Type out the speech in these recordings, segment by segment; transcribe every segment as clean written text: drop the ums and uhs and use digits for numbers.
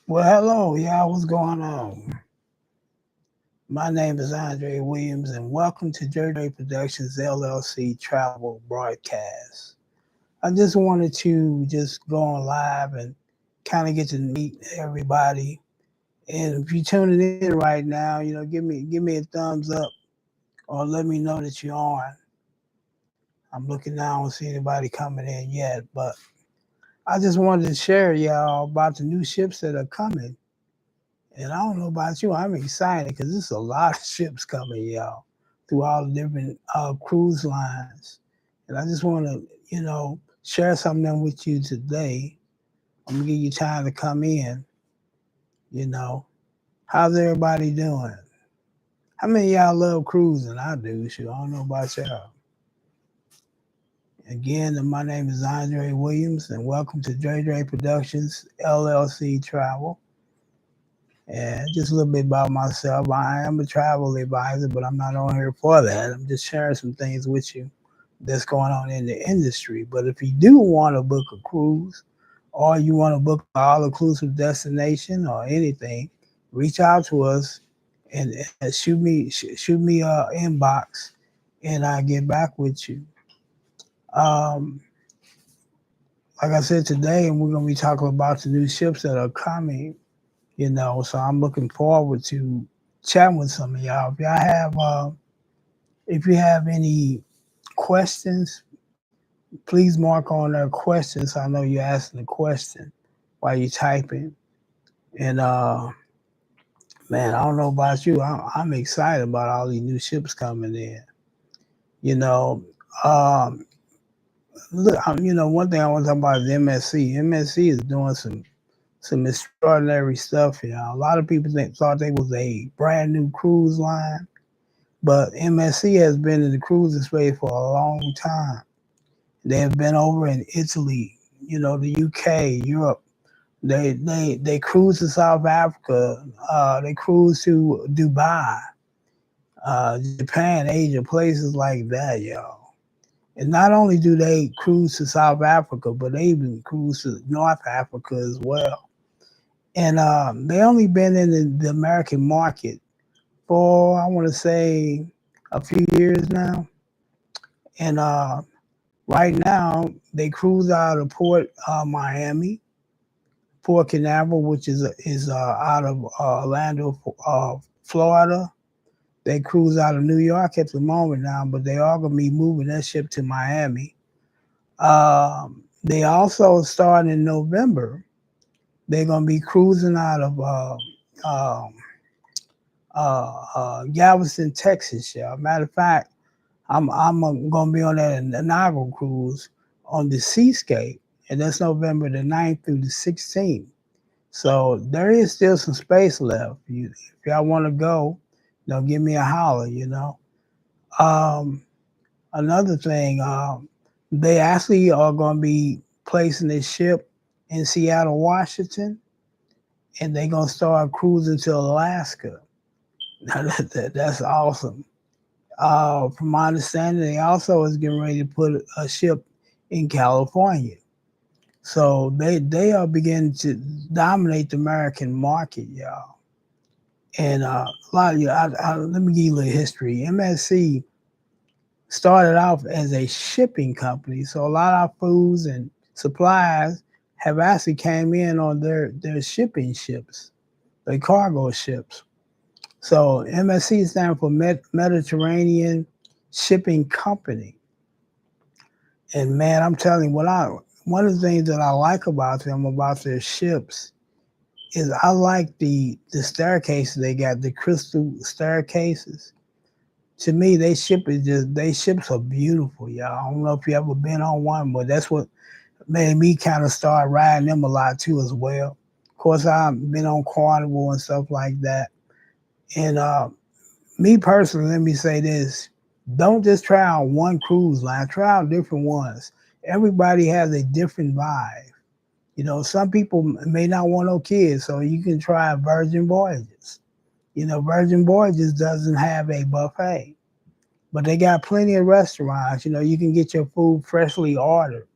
Well, hello, y'all. What's going on? My name is Andre Williams, and welcome to Dre-Dre Productions LLC Travel Broadcast. I just wanted to just go on live and kind of get to meet everybody. And if you're tuning in right now, give me a thumbs up or let me know that you're on. I'm looking now, I don't see anybody coming in yet, but I just wanted to share y'all about the new ships that are coming. And I don't know about you, I'm excited because there's a lot of ships coming, y'all, through all the different cruise lines. And I just want to, share something with you today. I'm gonna give you time to come in. You know, how's everybody doing? How many of y'all love cruising? I do. Sure, I don't know about y'all. Again, my name is Andre Williams, and welcome to Dre-Dre Productions LLC Travel. And just a little bit about myself. I am a travel advisor, but I'm not on here for that. I'm just sharing some things with you that's going on in the industry. But if you do want to book a cruise or you want to book an all-inclusive destination or anything, reach out to us and shoot me a inbox, and I'll get back with you. Um, like I said today, we're gonna be talking about the new ships that are coming. So I'm looking forward to chatting with some of y'all. If you have any questions, please mark on their questions. So I know you're asking a question while you're typing. And man, I don't know about you. I'm excited about all these new ships coming in. You know, um, one thing I want to talk about is MSC. MSC is doing some extraordinary stuff. A lot of people thought they was a brand new cruise line, but MSC has been in the cruising space for a long time. They have been over in Italy, the UK, Europe. They cruise to South Africa. They cruise to Dubai, Japan, Asia, places like that, y'all. And not only do they cruise to South Africa, but they even cruise to North Africa as well. And they only been in the American market for, I want to say, a few years now. And right now they cruise out of Port Miami, Port Canaveral, which is out of Orlando, Florida. They cruise out of New York at the moment now, but they are gonna be moving that ship to Miami. They also starting in November. They're gonna be cruising out of um, Galveston, Texas. Yeah, matter of fact, I'm gonna be on that inaugural cruise on the Seascape, and that's November the 9th through the 16th. So there is still some space left. If y'all want to go, give me a holler. Um, Another thing, they actually are going to be placing this ship in Seattle, Washington, and they're going to start cruising to Alaska. That's awesome. From my understanding, they also is getting ready to put a ship in California. So they are beginning to dominate the American market, y'all. And a lot of you, let me give you a little history. MSC started off as a shipping company, so a lot of foods and supplies have actually came in on their shipping ships, their cargo ships. So MSC stands for Mediterranean Shipping Company. And man, I'm telling you, one of the things that I like about them, about their ships, is I like the staircases they got, the crystal staircases. To me, they ships are beautiful, y'all. I don't know if you ever been on one, but that's what made me kind of start riding them a lot too as well. Of course, I've been on Carnival and stuff like that. And me personally, let me say this: don't just try out one cruise line. Try out different ones. Everybody has a different vibe. Some people may not want no kids, so you can try Virgin Voyages. Virgin Voyages doesn't have a buffet, but they got plenty of restaurants. You can get your food freshly ordered.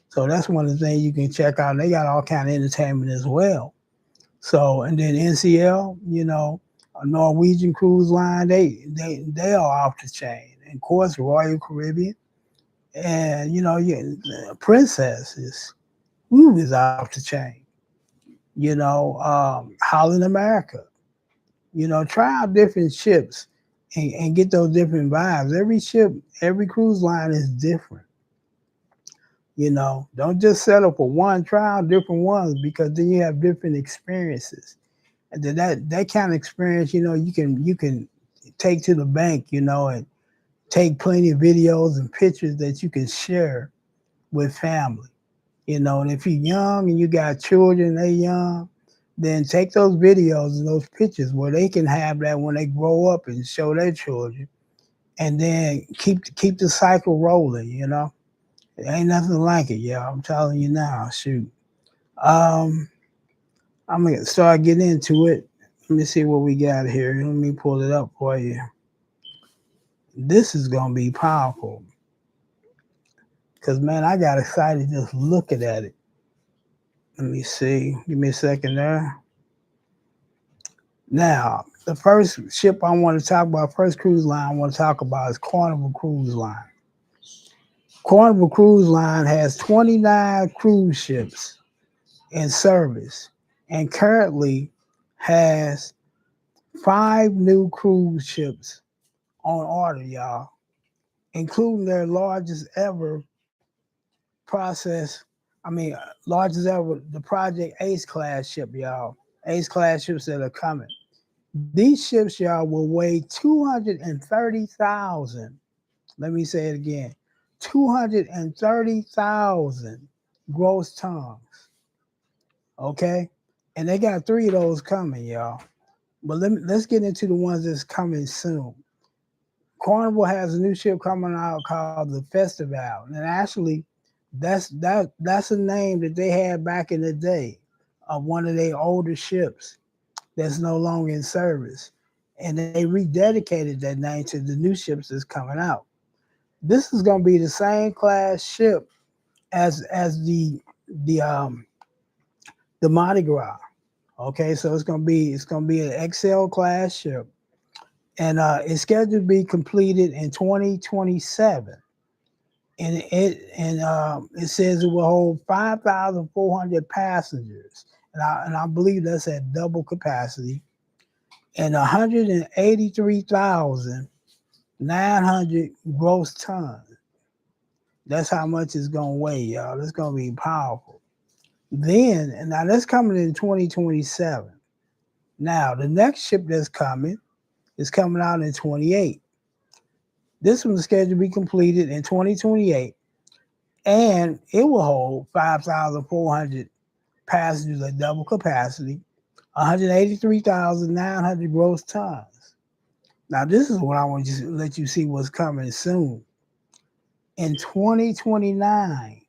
So that's one of the things you can check out. They got all kind of entertainment as well. So, and then NCL, a Norwegian cruise line, they are off the chain. And of course, Royal Caribbean, and Princess is off the chain. Holland America. Try out different ships and get those different vibes. Every ship, every cruise line is different. Don't just settle for one. Try out different ones because then you have different experiences. And then that kind of experience, you can take to the bank, and take plenty of videos and pictures that you can share with family. And if you're young and you got children, they young, then take those videos and those pictures where they can have that when they grow up and show their children, and then keep the cycle rolling. It ain't nothing like it, y'all. I'm telling you now. Shoot. Um, I'm gonna start getting into it. Let me see what we got here. Let me pull it up for you. This is gonna be powerful. Cause man, I got excited just looking at it. Let me see. Give me a second there. Now, the first ship I want to talk about, first cruise line I want to talk about is Carnival.Cruise line. Carnival.Cruise line has 29 cruise ships in service and currently has 5 new cruise ships on order, y'all, including their largest ever process. Largest ever, the Project Ace class ship, y'all. Ace class ships that are coming. These ships, y'all, will weigh 230,000. Let me say it again, 230,000 gross tons. Okay, and they got 3 of those coming, y'all. But let's get into the ones that's coming soon. Carnival has a new ship coming out called the Festival, and actually, that's a name that they had back in the day of one of their older ships that's no longer in service, and they rededicated that name to the new ships that's coming out. This is going to be the same class ship as the Mardi Gras. Okay, so it's gonna be an XL class ship, and it's scheduled to be completed in 2027. And it says it will hold 5,400 passengers, and I believe that's at double capacity, and 183,900 gross tons. That's how much it's gonna weigh, y'all. That's gonna be powerful. Then, and now that's coming in 2027. Now the next ship that's coming is coming out in 28. This one's scheduled to be completed in 2028, and it will hold 5,400 passengers at double capacity, 183,900 gross tons. Now, this is what I want to let you see what's coming soon. In 2029,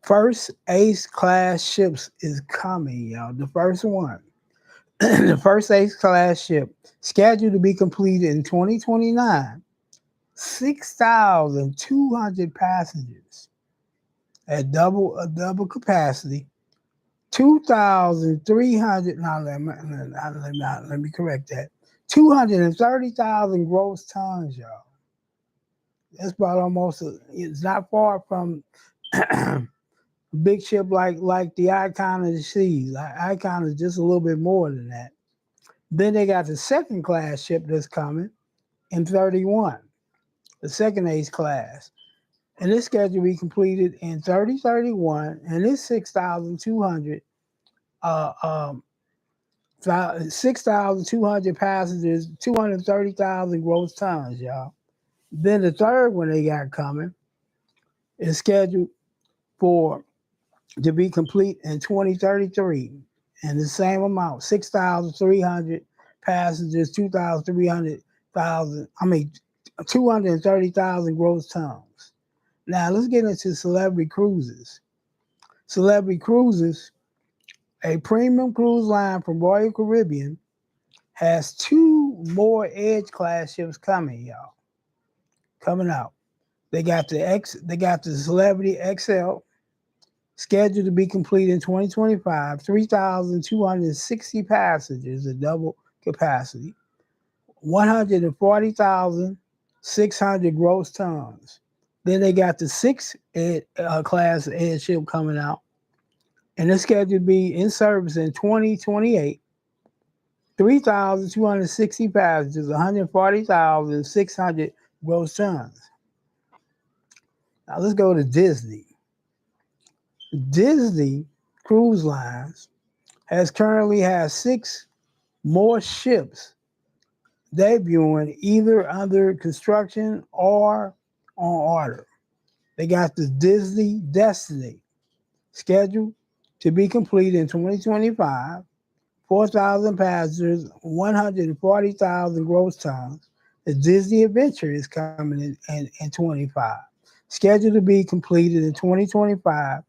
first Ace class ships is coming, y'all. The first one, the first Ace class ship, scheduled to be completed in 2029. 6,200 passengers at double capacity. 2,300. Now let me correct that. 230,000 gross tons, y'all. That's about almost. It's not far from a big ship like the Icon of the Seas. Icon is just a little bit more than that. Then they got the second class ship that's coming in 31. The second Ace class. And it's scheduled to be completed in 3031, and it's 6,200 uh, um, 6,200 passengers, 230,000 gross tons, y'all. Then the third one they got coming is scheduled for to be complete in 2033, and the same amount, 6,300 passengers, 2,300,000. 230,000 gross tons. Now let's get into Celebrity Cruises. Celebrity Cruises, a premium cruise line from Royal Caribbean, has 2 more Edge class ships coming, y'all. Coming out. They got the Celebrity XL scheduled to be complete in 2025. 3,260 passengers at double capacity. 140,600 gross tons. Then they got the class airship coming out, and it's scheduled to be in service in 2028. 3,260 passengers, 140,600 gross tons. Now let's go to Disney. Disney Cruise Lines has 6 more ships debuting either under construction or on order. They got the Disney Destiny scheduled to be complete in 2025. 4,000 passengers, 140,000 gross tons. The Disney Adventure is coming in 25. Scheduled to be completed in 2025.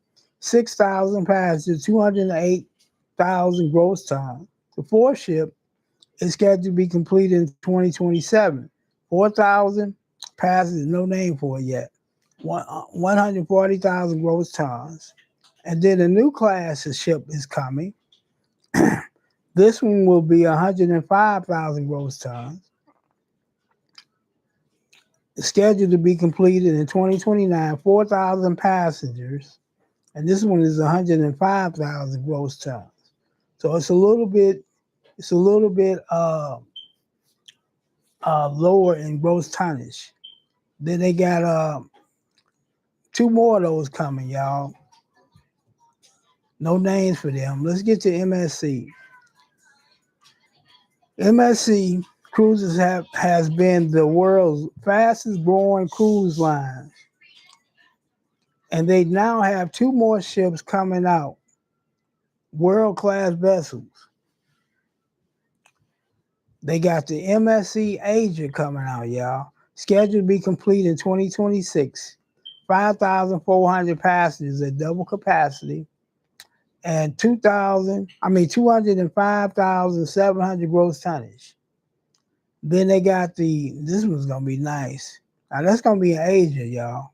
6,000 passengers, 208,000 gross tons. The fourth ship is scheduled to be completed in 2027. 4,000 passengers, no name for it yet. 140,000 gross tons. And then a new class of ship is coming. This one will be 105,000 gross tons. It's scheduled to be completed in 2029, 4,000 passengers. And this one is 105,000 gross tons. So it's a little bit lower in gross tonnage. Then they got 2 more of those coming, y'all. No names for them. Let's get to MSC. MSC Cruises has been the world's fastest growing cruise line. And they now have 2 more ships coming out, world-class vessels. They got the MSC Asia coming out, y'all. Scheduled to be complete in 2026. 5,400 passengers at double capacity. And 205,700 gross tonnage. Then they got this one's gonna be nice. Now that's gonna be in Asia, y'all.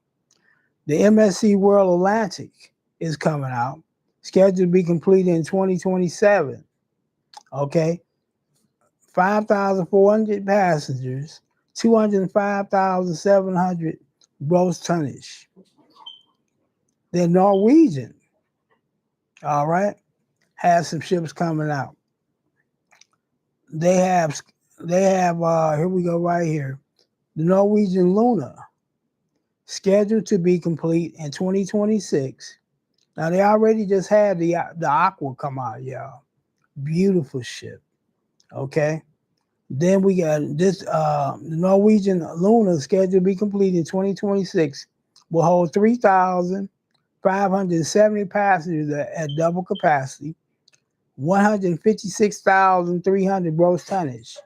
The MSC World Atlantic is coming out, scheduled to be completed in 2027. Okay, 5,400 passengers, 205,700 gross tonnage. Then Norwegian, all right, has some ships coming out. They have here we go right here. The Norwegian Luna, scheduled to be complete in 2026. Now they already just had the Aqua come out, y'all. Beautiful ship. Okay. Then we got this the Norwegian Luna scheduled to be complete in 2026. Will hold 3,570 passengers at double capacity. 156,300 gross tonnage.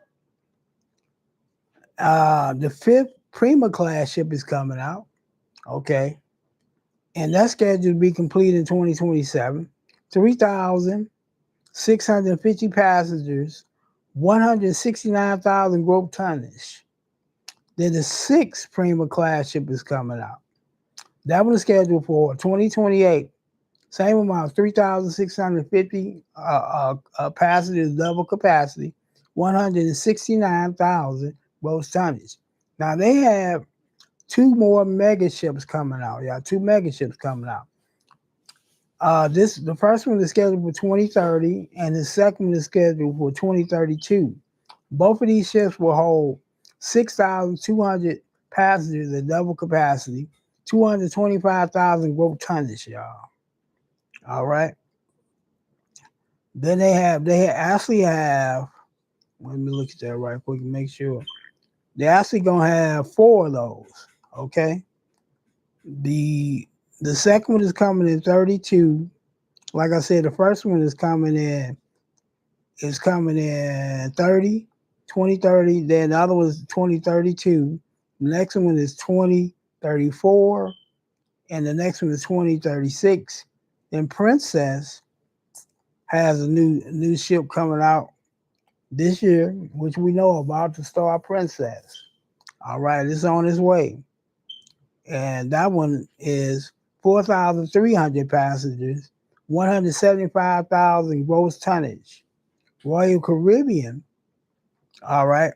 The 5th Prima class ship is coming out. Okay. And that's scheduled to be complete in 2027. 3,650 passengers, 169,000 gross tonnage. Then the 6th Prima class ship is coming out. That one is scheduled for 2028. Same amount, 3,650 passengers, double capacity, 169,000 gross tonnage. Now they have 2 more mega ships coming out. Yeah, 2 mega ships coming out. The first one is scheduled for 2030, and the second one is scheduled for 2032. Both of these ships will hold 6,200 passengers at double capacity, 225,000 gross tonnage, y'all. All right. Then they actually have. Let me look at that right quick and make sure. They're actually gonna have 4 of those. Okay. The second one is coming in 32. Like I said, the first one is coming in 30, 2030. Then the other one is 2032. The next one is 2034. And the next one is 2036. Then Princess has a new ship coming out this year, which we know about, the Star Princess. All right, it's on its way. And that one is 4,300 passengers, 175,000 gross tonnage. Royal Caribbean, all right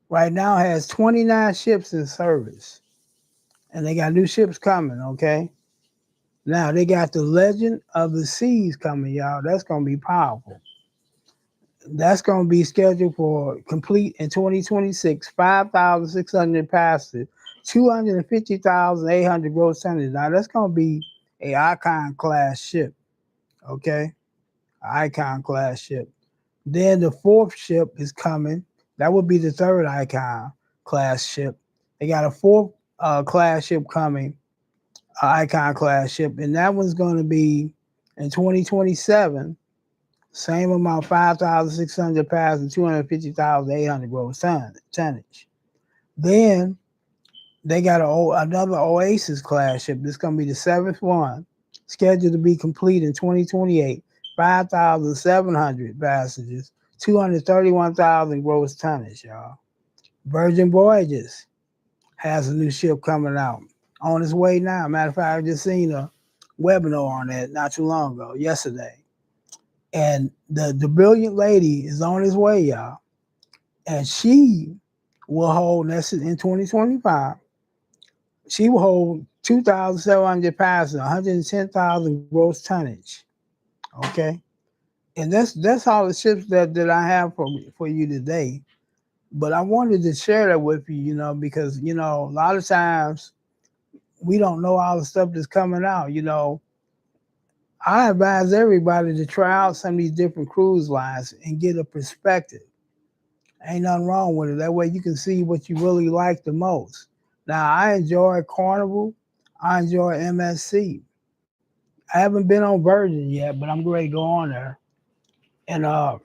now has 29 ships in service, and they got new ships coming, okay? Now they got the Legend of the Seas coming, y'all. That's gonna be powerful. That's gonna be scheduled for complete in 2026. 5,600 passengers, 250,800 gross tonnage. Now that's gonna be a Icon class ship, okay? Icon class ship. Then the fourth ship is coming. That would be the third Icon class ship. They got a fourth class ship coming, Icon class ship, and that one's going to be in 2027. Same amount, 5,600 pounds and 250,800 gross tonnage. Then they got another Oasis class ship. This is going to be the seventh one, scheduled to be complete in 2028. 5,700 passengers, 231,000 gross tonnage, y'all. Virgin Voyages has a new ship coming out on its way now. Matter of fact, I just seen a webinar on that not too long ago, yesterday. And the brilliant lady is on its way, y'all. And she will hold, that's in 2025, she will hold 2,700 passengers, 110,000 gross tonnage. Okay. And that's all the ships that I have for you today. But I wanted to share that with you, because a lot of times we don't know all the stuff that's coming out. I advise everybody to try out some of these different cruise lines and get a perspective. Ain't nothing wrong with it. That way you can see what you really like the most. Now I enjoy Carnival. I enjoy MSC. I haven't been on Virgin yet, but I'm ready to go on there. And I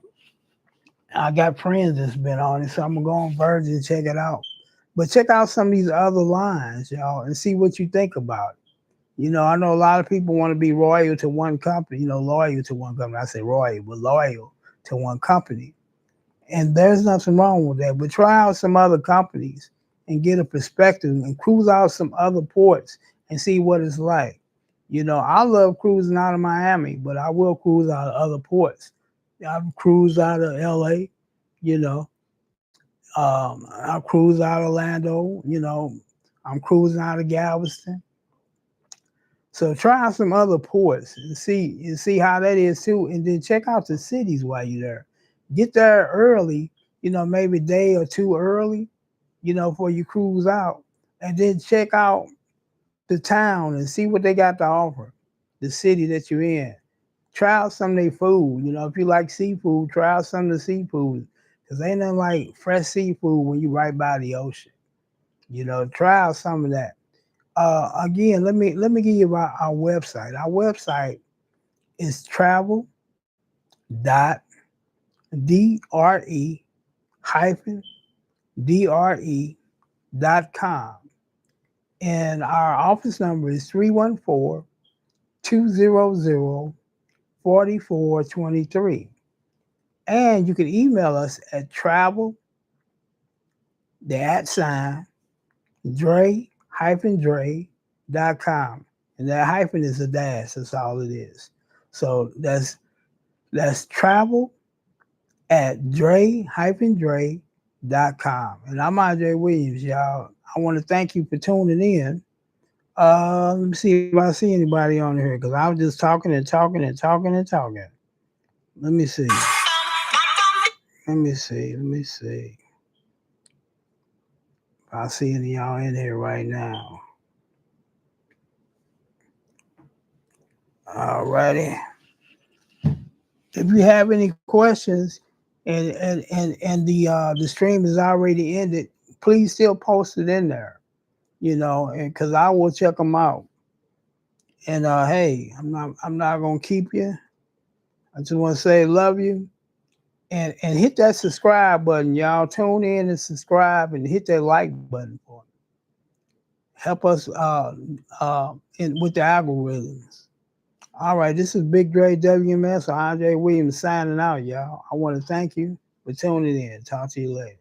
got friends that's been on it, so I'm gonna go on Virgin and check it out. But check out some of these other lines, y'all, and see what you think about it. I know a lot of people want to be loyal to one company, loyal to one company. I say royal, but loyal to one company. And there's nothing wrong with that. But try out some other companies and get a perspective and cruise out some other ports and see what it's like. I love cruising out of Miami, but I will cruise out of other ports. I've cruised out of L.A., you know. I cruise out of Orlando, I'm cruising out of Galveston. So try out some other ports and see how that is too. And then check out the cities while you're there. Get there early, maybe a day or two early, before you cruise out. And then check out the town and see what they got to offer, the city that you're in. Try out some of their food. If you like seafood, try out some of the seafood. Because ain't nothing like fresh seafood when you right by the ocean. Try out some of that. Again, let me give you our website. Our website is travel.dre-dre.com. And our office number is 314-200-4423. And you can email us at travel, the @Dre-Dre.com. And that hyphen is a dash. That's all it is. So that's travel@Dre-Dre.com. And I'm Andre Williams, y'all. I want to thank you for tuning in. Let me see if I see anybody on here, because I was just talking and talking and talking and talking. Let me see. Let me see. If I see any of y'all in here right now. Alrighty. If you have any questions and the stream is already ended, please still post it in there, and because I will check them out. And hey, I'm not gonna keep you. I just want to say love you. And hit that subscribe button, y'all. Tune in and subscribe and hit that like button for me. Help us with the algorithms. All right, this is Big Dre WMS or Andre Williams signing out, y'all. I want to thank you for tuning in. Talk to you later.